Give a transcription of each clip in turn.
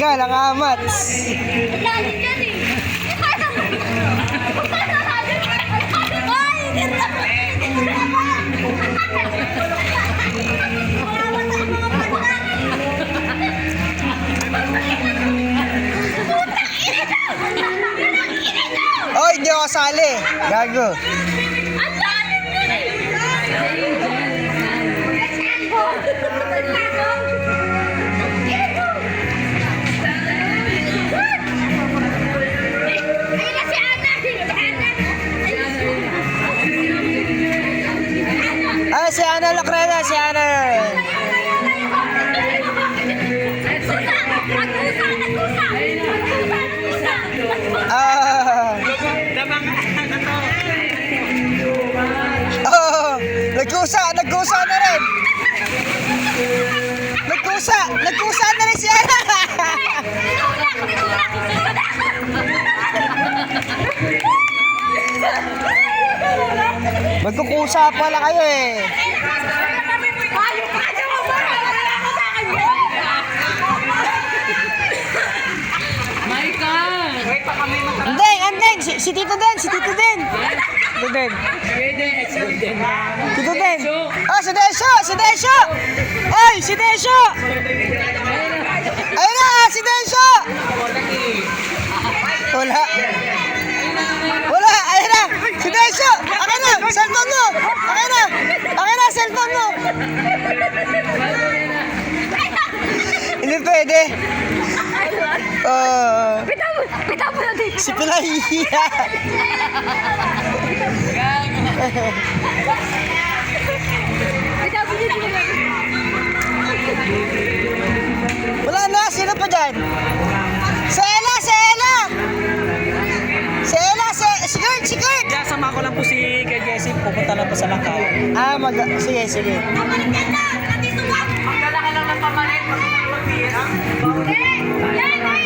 nga, nangamat. Lalim yan eh. Ay, ganda mo. Oy, hindi ako kasali. Gago. Ang lalim yan eh. Ay, si Ana Lacrena, si Ana. Ah. Oh, nagkusa na rin. Nagkusa na rin si Ana. Magkukusa pala kayo eh. Andeng, si Tito Den. Tito Den. Ah, si Desyo. Oy, si Desyo. Ayun na, si Desyo. Wala, ayun na. Si Desyo. Akin na, cellphone mo. Akin na, cellphone mo. Hindi pwede. Bitaw mo na dito. Si Pilahiya. Bitaw mo dito. Wala na, sino pa dyan? Si Ella. Si Kurt. Kaya sama ko lang po si kay Jessie, pupunta lang po sa Langkaw. Ah, sige. Magdala ka lang ng pamalit, Yan, eh!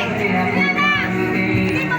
Hindi pa